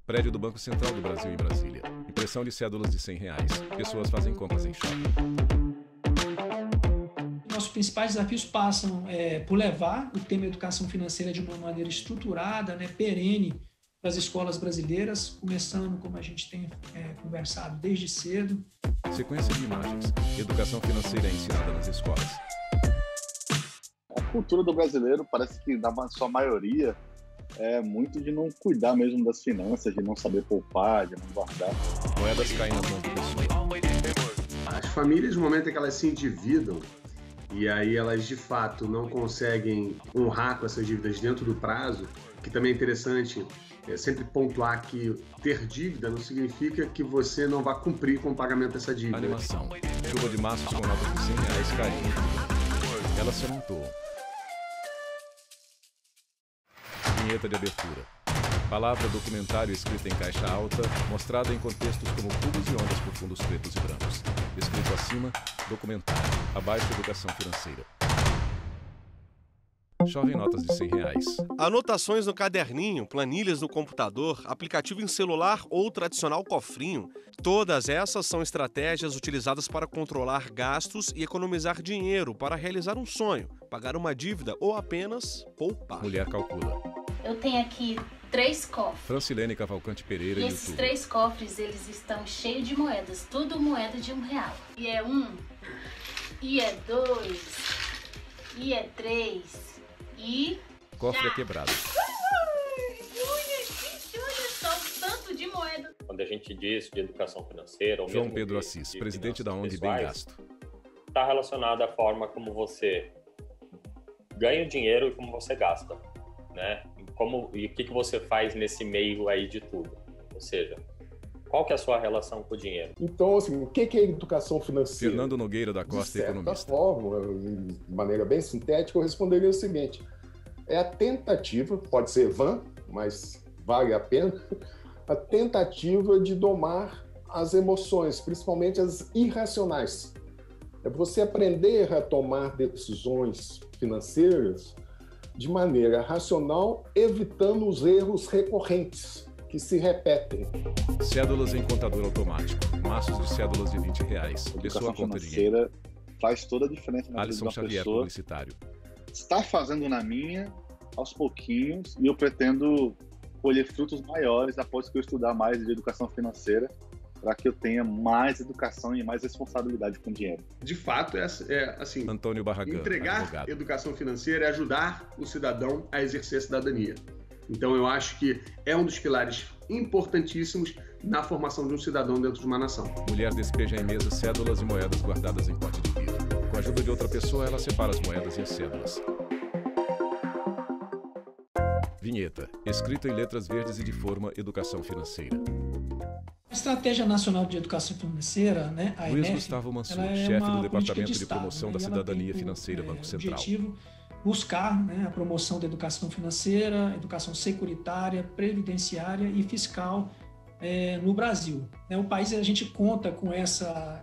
Prédio do Banco Central do Brasil em Brasília. Impressão de cédulas de R$100. Pessoas fazem compras em shopping. Nossos principais desafios passam por levar o tema educação financeira de uma maneira estruturada, perene, para as escolas brasileiras, começando, como a gente tem conversado desde cedo. Sequência de imagens. Educação financeira é ensinada nas escolas. A cultura do brasileiro parece que, na sua maioria, é muito de não cuidar mesmo das finanças, de não saber poupar, de não guardar. Moedas caem nas mãos do pessoal. As famílias, no momento em que elas se endividam, e aí elas de fato não conseguem honrar com essas dívidas dentro do prazo, que também é interessante sempre pontuar que ter dívida não significa que você não vá cumprir com o pagamento dessa dívida. Animação. Chuva de maços com notas de R$100 caindo. Elas se amontoam. Vinheta de abertura. Palavra documentário escrita em caixa alta, mostrada em contextos como cubos e ondas por fundos pretos e brancos. Escrito acima, documentário. Abaixo, educação financeira. Chovem notas de R$100. Anotações no caderninho, planilhas no computador, aplicativo em celular ou tradicional cofrinho. Todas essas são estratégias utilizadas para controlar gastos e economizar dinheiro para realizar um sonho, pagar uma dívida ou apenas poupar. Mulher calcula. Eu tenho aqui 3 cofres. Francilene Cavalcante Pereira, e esses YouTube. 3 cofres, eles estão cheios de moedas, tudo moeda de R$1. E é 1, e é 2, e é 3, e... Cofre é quebrado. Olha só o tanto de moeda. Quando a gente diz de educação financeira... Ou João mesmo Pedro de Assis, presidente da ONG Bem Gasto. Está relacionado à forma como você ganha o dinheiro e como você gasta, né? E o que você faz nesse meio aí de tudo. Ou seja, qual que é a sua relação com o dinheiro? Então, assim, o que é educação financeira? Fernando Nogueira da Costa, economista. De certa forma, de maneira bem sintética, eu responderia o seguinte: é a tentativa, pode ser vã, mas vale a pena, a tentativa de domar as emoções, principalmente as irracionais. É você aprender a tomar decisões financeiras de maneira racional, evitando os erros recorrentes que se repetem. Cédulas em contador automático. Maços de cédulas de R$20. Pessoa conta dinheiro. Faz toda a diferença na vida de uma Xavier, pessoa. publicitário. Está fazendo na minha, aos pouquinhos, e eu pretendo colher frutos maiores após que eu estudar mais de educação financeira, para que eu tenha mais educação e mais responsabilidade com o dinheiro. De fato, assim, Antônio Barragán, entregar advogado. Educação financeira é ajudar o cidadão a exercer a cidadania. Então, eu acho que é um dos pilares importantíssimos na formação de um cidadão dentro de uma nação. Mulher despeja em mesa cédulas e moedas guardadas em pote de vidro. Com a ajuda de outra pessoa, ela separa as moedas e as cédulas. Vinheta. Escrita em letras verdes e de forma educação financeira. A Estratégia Nacional de Educação Financeira, a Luiz ENEF, Gustavo Mansur, ela é chefe uma do Departamento política de Estado, Promoção da e ela Cidadania tem Financeira, Banco Central. objetivo buscar a promoção da educação financeira, educação securitária, previdenciária e fiscal no Brasil. O país, a gente conta com essa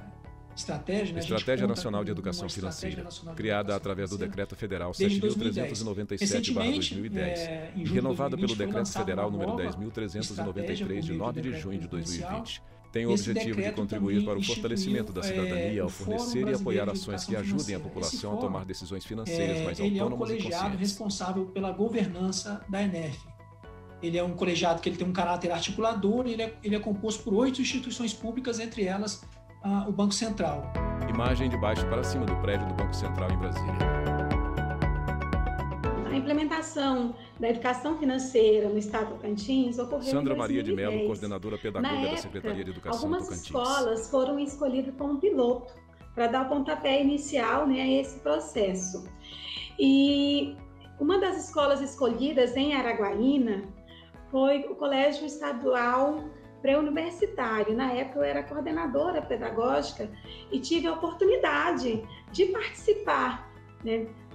estratégia. Estratégia Nacional de Educação Financeira, criada através do Decreto Federal 7.397/2010 e renovada pelo Decreto Federal número 10.393 de 9 de junho de 2020. Tem o objetivo de contribuir para o fortalecimento da cidadania ao fornecer e apoiar ações que ajudem a população a tomar decisões financeiras mais autônomas e conscientes. Ele é um colegiado responsável pela governança da ENEF. Ele é um colegiado que ele tem um caráter articulador, ele é composto por 8 instituições públicas, entre elas o Banco Central. Imagem de baixo para cima do prédio do Banco Central em Brasília. A implementação da educação financeira no estado do Tocantins ocorreu Sandra em 2010. Maria de Mello, coordenadora pedagoga Na época, da Secretaria de Educação do Tocantins. Algumas escolas foram escolhidas como piloto para dar o pontapé inicial a esse processo. E uma das escolas escolhidas em Araguaína foi o Colégio Estadual Pré-Universitário. Na época eu era coordenadora pedagógica e tive a oportunidade de participar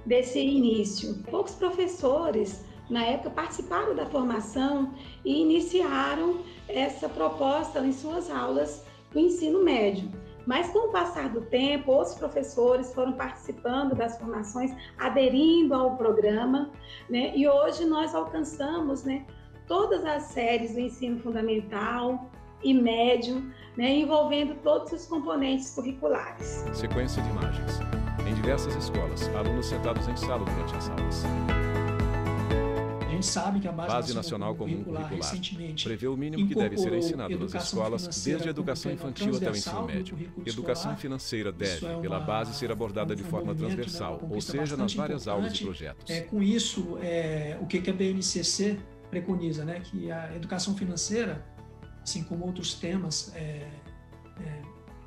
desse início. Poucos professores na época participaram da formação e iniciaram essa proposta em suas aulas do ensino médio. Mas com o passar do tempo, outros professores foram participando das formações, aderindo ao programa, e hoje nós alcançamos todas as séries do ensino fundamental e médio, né, envolvendo todos os componentes curriculares. Sequência de imagens. Em diversas escolas, alunos sentados em sala durante as aulas. A gente sabe que a Base Nacional Comum Curricular prevê o mínimo que deve ser ensinado nas escolas, desde a educação infantil até o ensino médio. Educação financeira deve, pela base, ser abordada de forma transversal, ou seja, nas várias aulas e projetos. Com isso, o que a BNCC preconiza, né? Que a educação financeira, assim como outros temas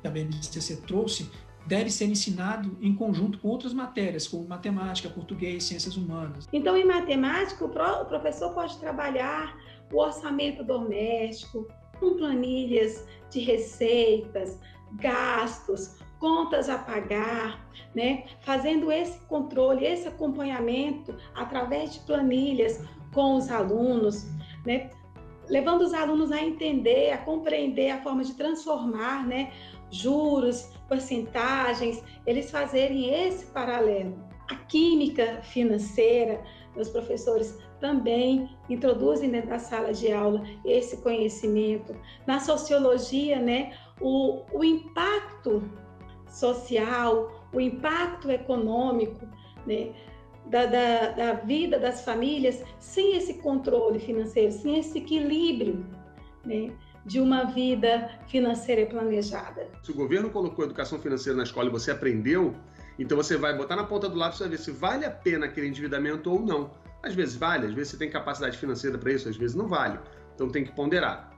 que a BNCC trouxe, deve ser ensinado em conjunto com outras matérias, como matemática, português, ciências humanas. Então, em matemática, o professor pode trabalhar o orçamento doméstico, com planilhas de receitas, gastos, contas a pagar, né? Fazendo esse controle, esse acompanhamento através de planilhas com os alunos, né? Levando os alunos a entender, a compreender a forma de transformar, né? Juros, porcentagens, eles fazerem esse paralelo. A química financeira, os professores também introduzem dentro da sala de aula esse conhecimento. Na sociologia, né, o impacto social, o impacto econômico, né, da vida das famílias, sem esse controle financeiro, sem esse equilíbrio, né, de uma vida financeira planejada. Se o governo colocou educação financeira na escola e você aprendeu, então você vai botar na ponta do lápis para ver se vale a pena aquele endividamento ou não. Às vezes vale, às vezes você tem capacidade financeira para isso, às vezes não vale. Então tem que ponderar.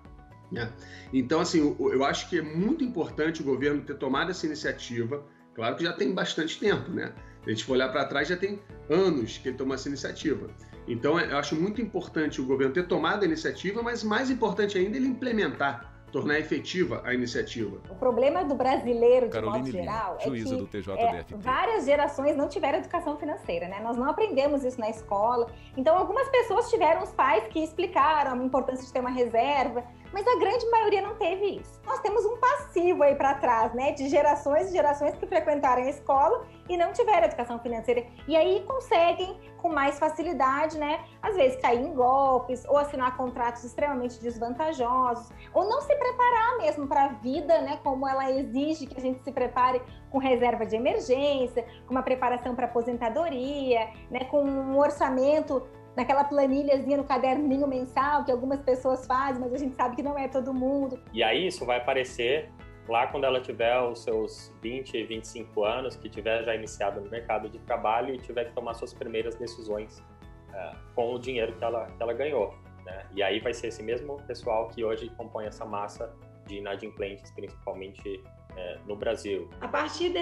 Né? Então, assim, eu acho que é muito importante o governo ter tomado essa iniciativa. Claro que já tem bastante tempo, né? Se a gente for olhar para trás, já tem anos que ele tomou essa iniciativa. Então, eu acho muito importante o governo ter tomado a iniciativa, mas mais importante ainda ele implementar, tornar efetiva a iniciativa. O problema do brasileiro, de Caroline modo geral, Lima, juíza do TJDFT. Várias gerações não tiveram educação financeira, né? Nós não aprendemos isso na escola. Então, algumas pessoas tiveram os pais que explicaram a importância de ter uma reserva, mas a grande maioria não teve isso. Nós temos um passivo aí para trás, né? De gerações e gerações que frequentaram a escola e não tiveram educação financeira. E aí conseguem, com mais facilidade, né? Às vezes cair em golpes, ou assinar contratos extremamente desvantajosos, ou não se preparar mesmo para a vida, né? Como ela exige que a gente se prepare com reserva de emergência, com uma preparação para aposentadoria, né? Com um orçamento naquela planilhazinha no caderninho mensal que algumas pessoas fazem, mas a gente sabe que não é todo mundo. E aí isso vai aparecer lá quando ela tiver os seus 20, 25 anos, que tiver já iniciado no mercado de trabalho e tiver que tomar suas primeiras decisões com o dinheiro que ela ganhou. Né? E aí vai ser esse mesmo pessoal que hoje compõe essa massa de inadimplentes, principalmente no Brasil. A partir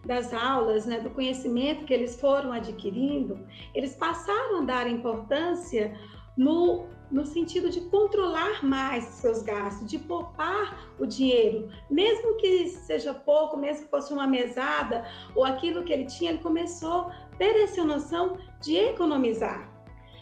das aulas, né, do conhecimento que eles foram adquirindo, eles passaram a dar importância no sentido de controlar mais seus gastos, de poupar o dinheiro, mesmo que seja pouco, mesmo que fosse uma mesada ou aquilo que ele tinha, ele começou a ter essa noção de economizar.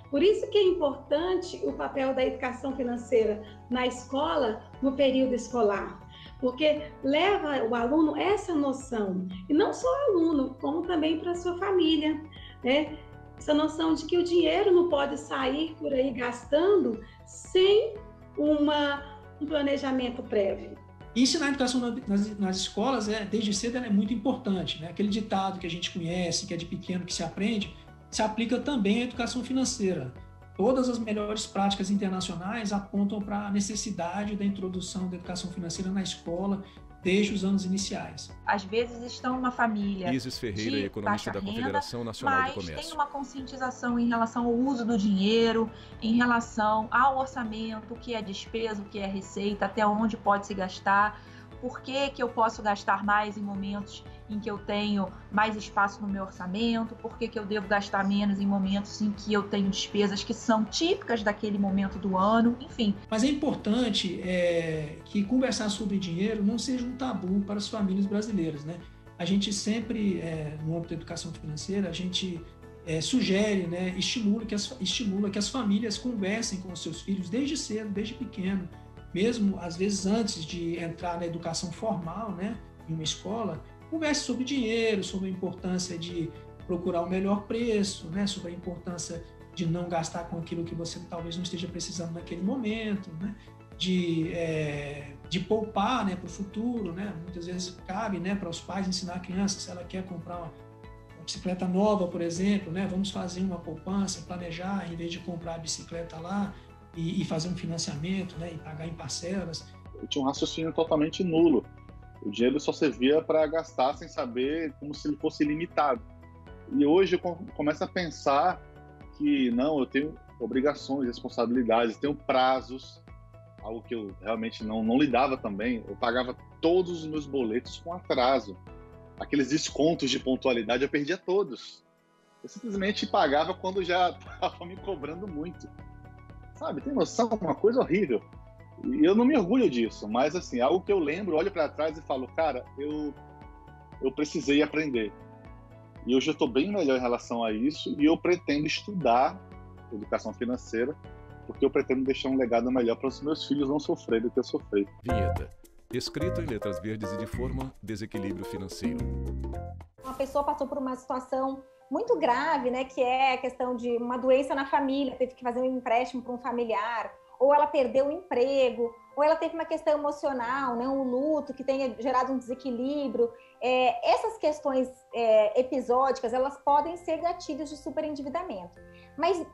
Por isso que é importante o papel da educação financeira na escola, no período escolar, porque leva o aluno essa noção, e não só o aluno, como também para a sua família, né? Essa noção de que o dinheiro não pode sair por aí gastando sem um planejamento prévio. Ensinar a educação nas escolas, desde cedo, é muito importante, né? Aquele ditado que a gente conhece, que é de pequeno que se aprende, se aplica também à educação financeira. Todas as melhores práticas internacionais apontam para a necessidade da introdução da educação financeira na escola desde os anos iniciais. Às vezes estão numa família Isis Ferreira, economista da Confederação Nacional do Comércio. Mas tem uma conscientização em relação ao uso do dinheiro, em relação ao orçamento, o que é despesa, o que é receita, até onde pode se gastar, por que eu posso gastar mais em momentos em que eu tenho mais espaço no meu orçamento, por que eu devo gastar menos em momentos em que eu tenho despesas que são típicas daquele momento do ano, enfim. Mas é importante que conversar sobre dinheiro não seja um tabu para as famílias brasileiras, né? A gente sempre, no âmbito da educação financeira, a gente sugere, né, estimula que as famílias conversem com os seus filhos desde cedo, desde pequeno, mesmo às vezes antes de entrar na educação formal, né, em uma escola. Converse sobre dinheiro, sobre a importância de procurar o melhor preço, né? Sobre a importância de não gastar com aquilo que você talvez não esteja precisando naquele momento, né? De poupar, né, para o futuro, né? Muitas vezes cabe, né, para os pais ensinar a criança, se ela quer comprar uma bicicleta nova, por exemplo, né? Vamos fazer uma poupança, planejar, em vez de comprar a bicicleta lá e fazer um financiamento, né, e pagar em parcelas. Eu tinha um raciocínio totalmente nulo. O dinheiro só servia para gastar sem saber, como se ele fosse limitado. E hoje eu começo a pensar que não, eu tenho obrigações, responsabilidades, tenho prazos, algo que eu realmente não lidava também. Eu pagava todos os meus boletos com atraso. Aqueles descontos de pontualidade eu perdia todos. Eu simplesmente pagava quando já estava me cobrando muito. Sabe, tem noção? Uma coisa horrível. E eu não me orgulho disso, mas assim, algo que eu lembro, olho para trás e falo, cara, eu precisei aprender. E hoje eu estou bem melhor em relação a isso e eu pretendo estudar educação financeira, porque eu pretendo deixar um legado melhor para os meus filhos não sofrerem do que eu sofri. Vinheta. Escrito em letras verdes e de forma desequilíbrio financeiro. Uma pessoa passou por uma situação muito grave, né, que é a questão de uma doença na família, teve que fazer um empréstimo para um familiar, ou ela perdeu o emprego, ou ela teve uma questão emocional, né, um luto que tenha gerado um desequilíbrio. Essas questões episódicas, elas podem ser gatilhos de superendividamento. Mas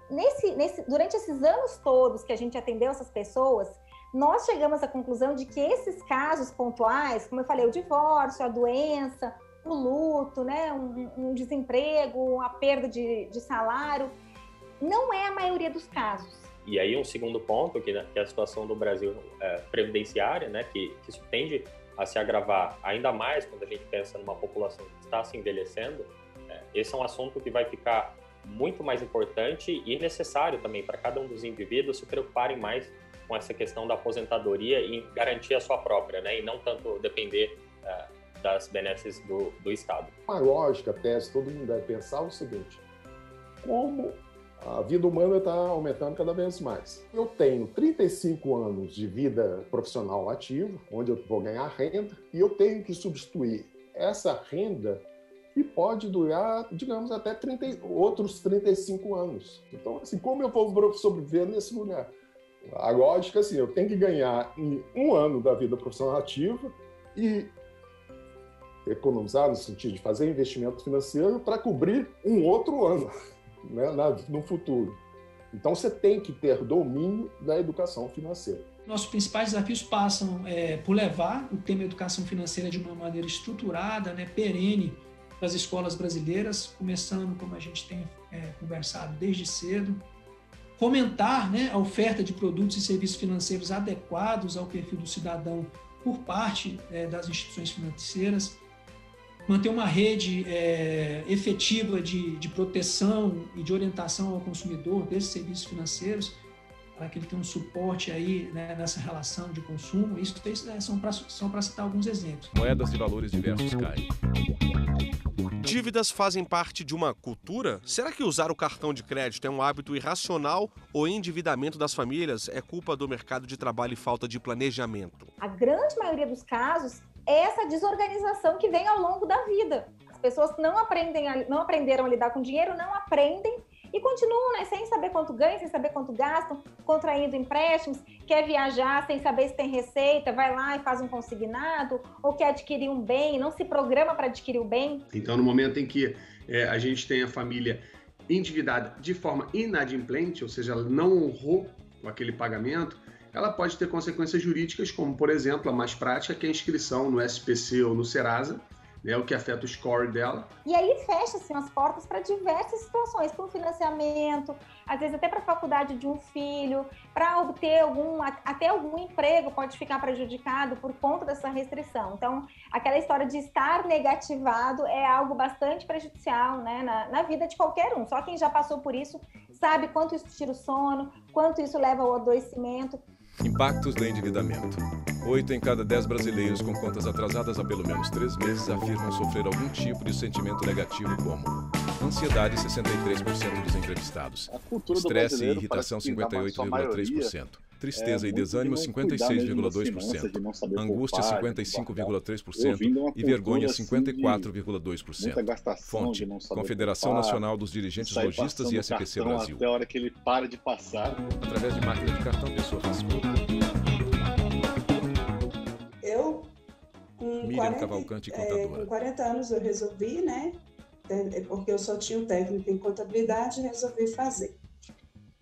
durante esses anos todos que a gente atendeu essas pessoas, nós chegamos à conclusão de que esses casos pontuais, como eu falei, o divórcio, a doença, o luto, né, um desemprego, a perda de salário, não é a maioria dos casos. E aí um segundo ponto, que é a situação do Brasil previdenciária, né, que isso tende a se agravar ainda mais quando a gente pensa numa população que está se envelhecendo. Esse é um assunto que vai ficar muito mais importante e necessário também para cada um dos indivíduos se preocuparem mais com essa questão da aposentadoria e garantir a sua própria, né, e não tanto depender das benesses do Estado. Uma lógica, tese, todo mundo deve pensar o seguinte: como a vida humana está aumentando cada vez mais. Eu tenho 35 anos de vida profissional ativa, onde eu vou ganhar renda, e eu tenho que substituir essa renda que pode durar, digamos, até outros 35 anos. Então, assim, como eu vou sobreviver nesse lugar? A lógica, assim, eu tenho que ganhar em um ano da vida profissional ativa e economizar no sentido de fazer investimento financeiro para cobrir um outro ano, né, no futuro. Então, você tem que ter domínio da educação financeira. Nossos principais desafios passam por levar o tema educação financeira de uma maneira estruturada, né, perene, para as escolas brasileiras, começando, como a gente tem conversado desde cedo, fomentar, né, a oferta de produtos e serviços financeiros adequados ao perfil do cidadão por parte das instituições financeiras, manter uma rede efetiva de proteção e de orientação ao consumidor desses serviços financeiros, para que ele tenha um suporte aí, né, nessa relação de consumo. Isso são para citar alguns exemplos. Moedas de valores diversos caem. Dívidas fazem parte de uma cultura? Será que usar o cartão de crédito é um hábito irracional ou endividamento das famílias é culpa do mercado de trabalho e falta de planejamento? A grande maioria dos casos é essa desorganização que vem ao longo da vida. As pessoas não aprenderam a lidar com dinheiro, não aprendem e continuam, né, sem saber quanto ganham, sem saber quanto gastam, contraindo empréstimos, quer viajar sem saber se tem receita, vai lá e faz um consignado, ou quer adquirir um bem, não se programa para adquirir o bem. Então, no momento em que a gente tem a família endividada de forma inadimplente, ou seja, ela não honrou aquele pagamento, ela pode ter consequências jurídicas, como, por exemplo, a mais prática, que é a inscrição no SPC ou no Serasa, né, o que afeta o score dela. E aí fecha-se as portas para diversas situações, para um financiamento, às vezes até para a faculdade de um filho, para obter até algum emprego pode ficar prejudicado por conta dessa restrição. Então, aquela história de estar negativado é algo bastante prejudicial, né, na vida de qualquer um. Só quem já passou por isso sabe quanto isso tira o sono, quanto isso leva ao adoecimento. Impactos do endividamento. 8 em cada 10 brasileiros com contas atrasadas há pelo menos 3 meses afirmam sofrer algum tipo de sentimento negativo, como ansiedade, 63% dos entrevistados, estresse e irritação, 58,3%, Tristeza e desânimo, 56,2%. Angústia, 55,3%. E vergonha, 54,2%. Fonte: Confederação Nacional dos Dirigentes Lojistas e SPC Brasil. Até a hora que ele para de passar. Através de máquina de cartão, pessoa faz tudo. Eu, com 40 anos, eu resolvi, né? Porque eu só tinha o técnico em contabilidade, resolvi fazer.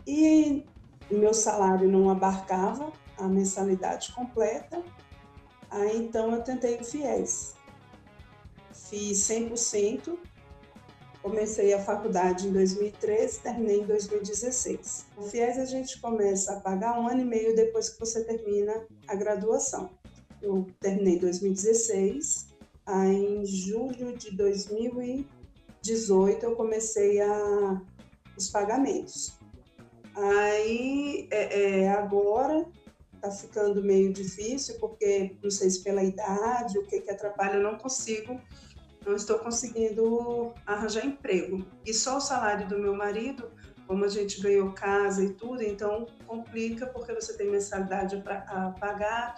E meu salário não abarcava a mensalidade completa, aí então eu tentei o FIES. Fiz 100%, comecei a faculdade em 2013, terminei em 2016. O FIES a gente começa a pagar 1 ano e meio depois que você termina a graduação. Eu terminei em 2016, aí em julho de 2018 eu comecei os pagamentos. Aí, agora está ficando meio difícil, porque não sei se pela idade, o que atrapalha, eu não estou conseguindo arranjar emprego. E só o salário do meu marido, como a gente ganhou casa e tudo, então complica, porque você tem mensalidade a pagar,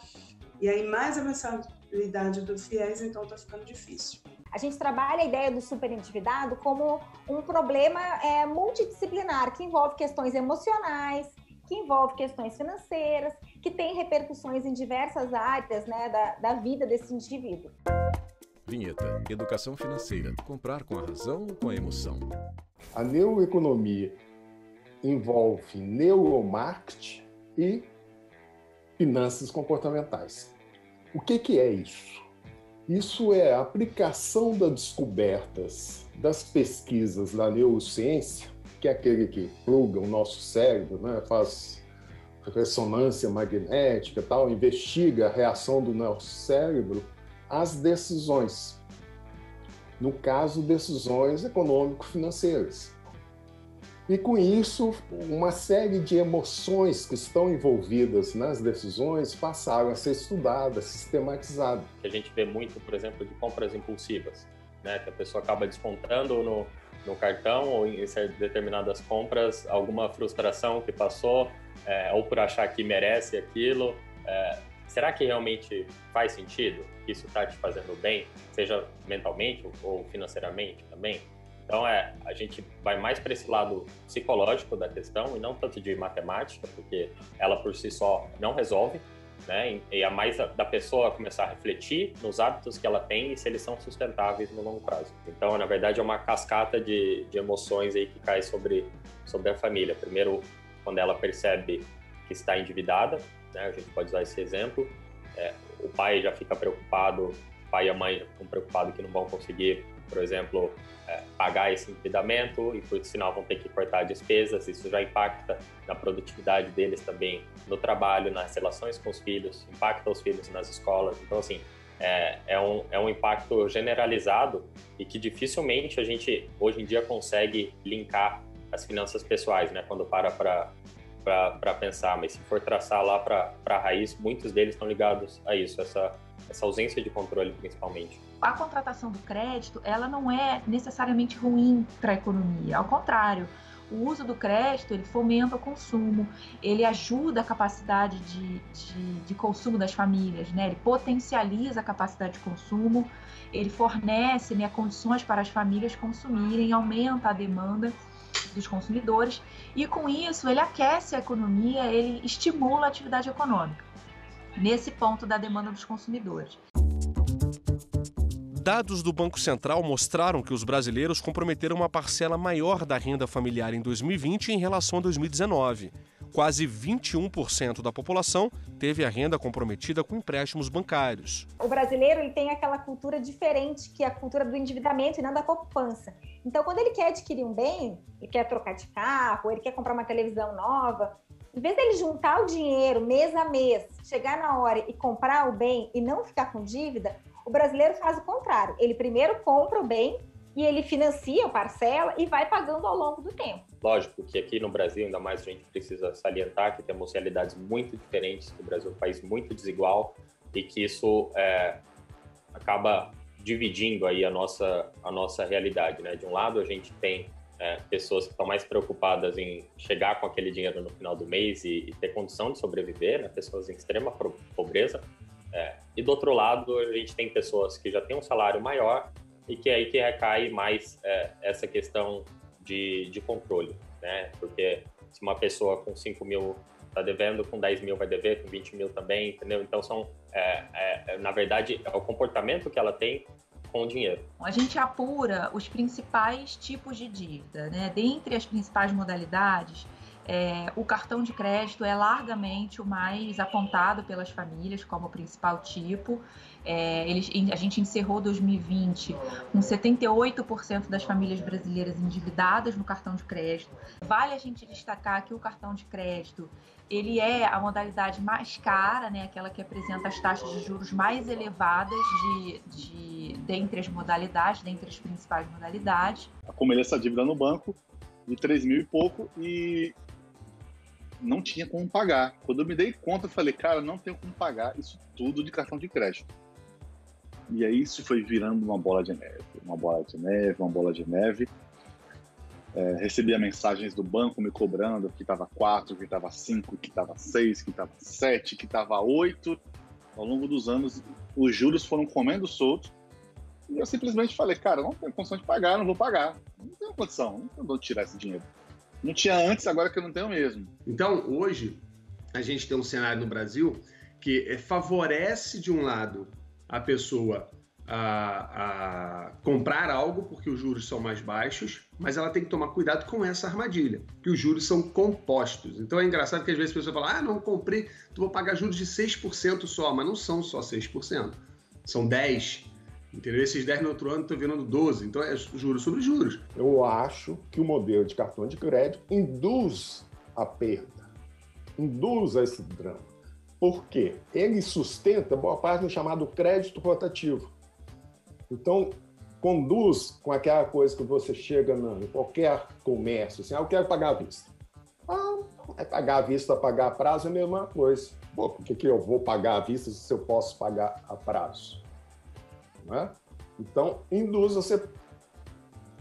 e aí mais a mensalidade do FIES, então está ficando difícil. A gente trabalha a ideia do superendividado como um problema multidisciplinar, que envolve questões emocionais, que envolve questões financeiras, que tem repercussões em diversas áreas, né, da vida desse indivíduo. Vinheta: Educação financeira. Comprar com a razão ou com a emoção? A neuroeconomia envolve neuromarketing e finanças comportamentais. O que é isso? Isso é a aplicação das descobertas das pesquisas da neurociência, que é aquele que pluga o nosso cérebro, né? Faz ressonância magnética, tal, investiga a reação do nosso cérebro às decisões. No caso, decisões econômico-financeiras. E com isso, uma série de emoções que estão envolvidas nas decisões passaram a ser estudadas, sistematizadas. A gente vê muito, por exemplo, de compras impulsivas, né? Que a pessoa acaba descontando no cartão ou em determinadas compras alguma frustração que passou, ou por achar que merece aquilo. Será que realmente faz sentido? Que isso está te fazendo bem, seja mentalmente ou financeiramente também? Então, a gente vai mais para esse lado psicológico da questão e não tanto de matemática, porque ela por si só não resolve, né? E é mais da pessoa começar a refletir nos hábitos que ela tem e se eles são sustentáveis no longo prazo. Então, na verdade, é uma cascata de emoções aí que cai sobre a família. Primeiro, quando ela percebe que está endividada, né? A gente pode usar esse exemplo. O pai já fica preocupado, o pai e a mãe já ficam preocupados que não vão conseguir, por exemplo, pagar esse endividamento e, por sinal, vão ter que cortar despesas. Isso já impacta na produtividade deles também, no trabalho, nas relações com os filhos, impacta os filhos nas escolas. Então, assim, é um impacto generalizado e que dificilmente a gente, hoje em dia, consegue linkar as finanças pessoais, né? Quando para pensar. Mas se for traçar lá para a raiz, muitos deles estão ligados a isso, essa ausência de controle, principalmente. A contratação do crédito, ela não é necessariamente ruim para a economia, ao contrário. O uso do crédito, ele fomenta o consumo, ele ajuda a capacidade de consumo das famílias, né? Ele potencializa a capacidade de consumo, ele fornece, né, condições para as famílias consumirem, aumenta a demanda dos consumidores e, com isso, ele aquece a economia, ele estimula a atividade econômica, nesse ponto da demanda dos consumidores. Dados do Banco Central mostraram que os brasileiros comprometeram uma parcela maior da renda familiar em 2020 em relação a 2019. Quase 21% da população teve a renda comprometida com empréstimos bancários. O brasileiro, ele tem aquela cultura diferente, que é a cultura do endividamento e não da poupança. Então, quando ele quer adquirir um bem, ele quer trocar de carro, ele quer comprar uma televisão nova, em vez dele juntar o dinheiro mês a mês, chegar na hora e comprar o bem e não ficar com dívida, o brasileiro faz o contrário. Ele primeiro compra o bem e ele financia, parcela e vai pagando ao longo do tempo. Lógico que aqui no Brasil, ainda mais, a gente precisa salientar que temos realidades muito diferentes, que o Brasil é um país muito desigual e que isso acaba dividindo aí a nossa realidade, né? De um lado, a gente tem pessoas que estão mais preocupadas em chegar com aquele dinheiro no final do mês e ter condição de sobreviver, né? Pessoas em extrema pobreza. E do outro lado, a gente tem pessoas que já têm um salário maior e que é aí que recai mais essa questão de controle, né? Porque se uma pessoa com 5 mil está devendo, com 10 mil vai dever, com 20 mil também, entendeu? Então, na verdade, é o comportamento que ela tem com o dinheiro. A gente apura os principais tipos de dívida, né? Dentre as principais modalidades, o cartão de crédito é largamente o mais apontado pelas famílias como principal tipo. A gente encerrou 2020 com 78% das famílias brasileiras endividadas no cartão de crédito. Vale a gente destacar que o cartão de crédito ele é a modalidade mais cara, né? Aquela que apresenta as taxas de juros mais elevadas dentre as modalidades, dentre as principais modalidades. Acumulei essa dívida no banco de 3 mil e pouco e não tinha como pagar. Quando eu me dei conta, eu falei, cara, não tenho como pagar isso tudo de cartão de crédito. E aí isso foi virando uma bola de neve, uma bola de neve, uma bola de neve. Recebia mensagens do banco me cobrando que estava 4, que estava 5, que estava 6, que estava 7, que estava 8. Ao longo dos anos, os juros foram comendo solto. E eu simplesmente falei, cara, não tenho condição de pagar, não vou pagar. Não tenho condição, não tenho onde tirar esse dinheiro. Não tinha antes, agora que eu não tenho mesmo. Então, hoje, a gente tem um cenário no Brasil que favorece, de um lado, a pessoa a comprar algo porque os juros são mais baixos, mas ela tem que tomar cuidado com essa armadilha, que os juros são compostos. Então é engraçado que às vezes a pessoa fala, não comprei, tu vou pagar juros de 6% só, mas não são só 6%, são 10%. Entendeu? Esses 10 no outro ano estão virando 12, então é juros sobre juros. Eu acho que o modelo de cartão de crédito induz a perda, induz a esse drama. Por quê? Ele sustenta boa parte do chamado crédito rotativo. Então, conduz com aquela coisa que você chega em qualquer comércio, assim, eu quero pagar à vista. Pagar à vista, pagar a prazo é a mesma coisa. Pô, por que eu vou pagar à vista se eu posso pagar a prazo? Não é? Então, induz você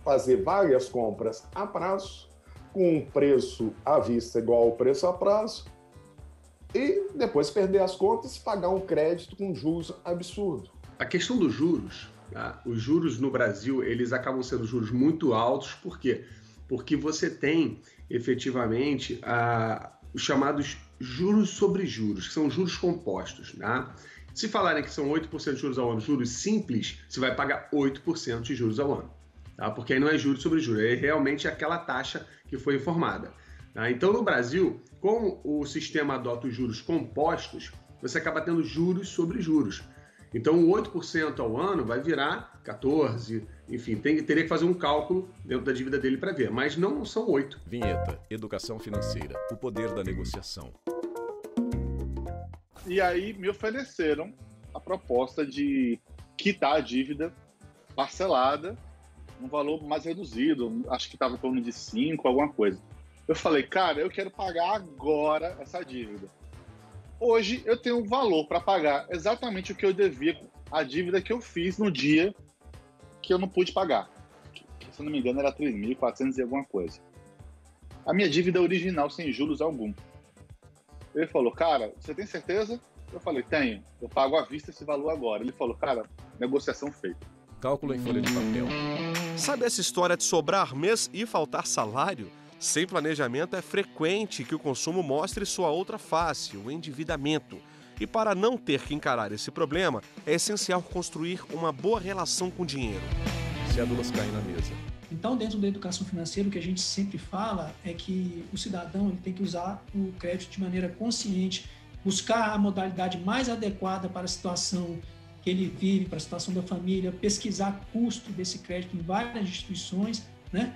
fazer várias compras a prazo, com um preço à vista igual ao preço a prazo, e depois perder as contas e pagar um crédito com juros absurdos. A questão dos juros, tá? Os juros no Brasil, eles acabam sendo juros muito altos. Por quê? Porque você tem, efetivamente, os chamados juros sobre juros, que são juros compostos, tá? Se falarem que são 8% de juros ao ano, juros simples, você vai pagar 8% de juros ao ano, tá? Porque aí não é juros sobre juros, é realmente aquela taxa que foi informada. Tá? Então, no Brasil, como o sistema adota os juros compostos, você acaba tendo juros sobre juros. Então, o 8% ao ano vai virar 14%, enfim, teria que fazer um cálculo dentro da dívida dele para ver, mas não são 8%. Vinheta, educação financeira, o poder da negociação. E aí me ofereceram a proposta de quitar a dívida parcelada, um valor mais reduzido, acho que estava em torno de 5, alguma coisa. Eu falei, cara, eu quero pagar agora essa dívida. Hoje eu tenho um valor para pagar exatamente o que eu devia, a dívida que eu fiz no dia que eu não pude pagar. Que, se não me engano, era 3.400 e alguma coisa. A minha dívida original, sem juros algum. Ele falou, cara, você tem certeza? Eu falei, tenho. Eu pago à vista esse valor agora. Ele falou, cara, negociação feita. Cálculo em folha de papel. Sabe essa história de sobrar mês e faltar salário? Sem planejamento é frequente que o consumo mostre sua outra face, o endividamento. E para não ter que encarar esse problema, é essencial construir uma boa relação com o dinheiro. Cédulas caem na mesa. Então, dentro da educação financeira, o que a gente sempre fala é que o cidadão ele tem que usar o crédito de maneira consciente, buscar a modalidade mais adequada para a situação que ele vive, para a situação da família, pesquisar custo desse crédito em várias instituições, né?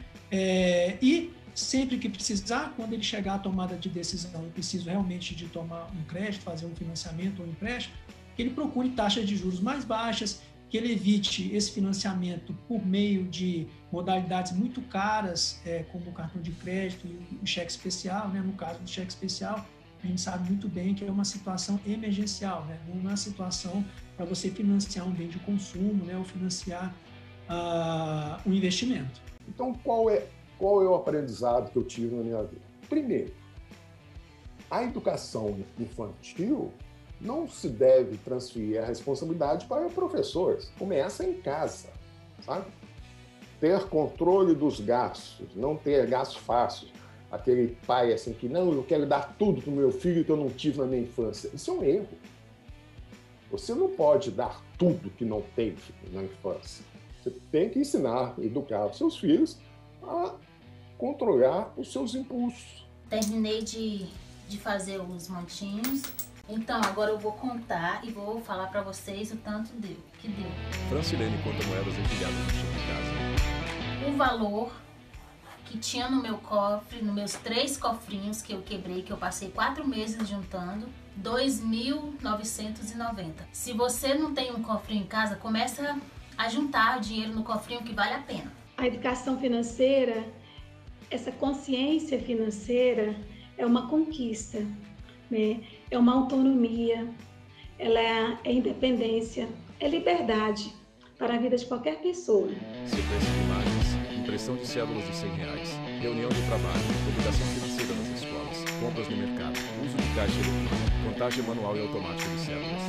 E sempre que precisar, quando ele chegar à tomada de decisão, eu preciso realmente de tomar um crédito, fazer um financiamento ou um empréstimo, que ele procure taxas de juros mais baixas, que ele evite esse financiamento por meio de modalidades muito caras, como o cartão de crédito e o cheque especial, né? No caso do cheque especial, a gente sabe muito bem que é uma situação emergencial, né? Não é uma situação para você financiar um bem de consumo, né? Ou financiar um investimento. Então, qual é qual é o aprendizado que eu tive na minha vida? Primeiro, a educação infantil não se deve transferir a responsabilidade para professores. Começa em casa, sabe? Ter controle dos gastos, não ter gastos fáceis. Aquele pai assim que, não, eu quero dar tudo para o meu filho que eu não tive na minha infância. Isso é um erro. Você não pode dar tudo que não teve na infância. Você tem que ensinar, educar os seus filhos a controlar os seus impulsos. Terminei de fazer os montinhos. Então, agora eu vou contar e vou falar para vocês o tanto que deu. Francilene conta moedas empilhadas no chão de casa. O valor que tinha no meu cofre, nos meus 3 cofrinhos que eu quebrei, que eu passei 4 meses juntando, R$ 2.990. Se você não tem um cofrinho em casa, começa a juntar dinheiro no cofrinho que vale a pena. A educação financeira, essa consciência financeira é uma conquista, né? É uma autonomia, ela é independência, é liberdade para a vida de qualquer pessoa. Sequência de imagens, impressão de cédulas de R$100, reunião de trabalho, educação financeira nas escolas, compras no mercado, uso de caixa eletrônica, contagem manual e automática de cédulas.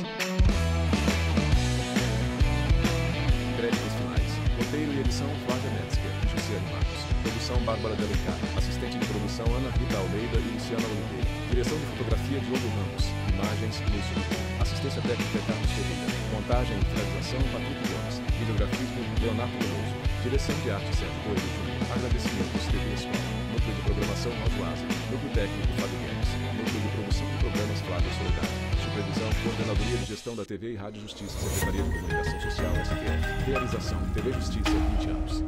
Créditos finais, roteiro e edição Flávia Metzger e Jussiane Marcos. Produção Bárbara Delicado, assistente de produção Ana Rita Almeida e Luciana Oliveira. Direção de fotografia Diogo Ramos, imagens Lúcio. Assistência técnica Carlos Ferreira. Montagem e finalização Patrick Gomes. Videografismo Leonardo Veloso. Direção de arte Sérgio Coelho Júnior. Agradecimentos TV Escola. Núcleo de programação Rosa Asa. Núcleo técnico Fábio Guedes. Núcleo de produção de programas Flávio Soledade. Supervisão Coordenadoria de Gestão da TV e Rádio Justiça, Secretaria de Comunicação Social, STF. Realização TV Justiça 20 anos.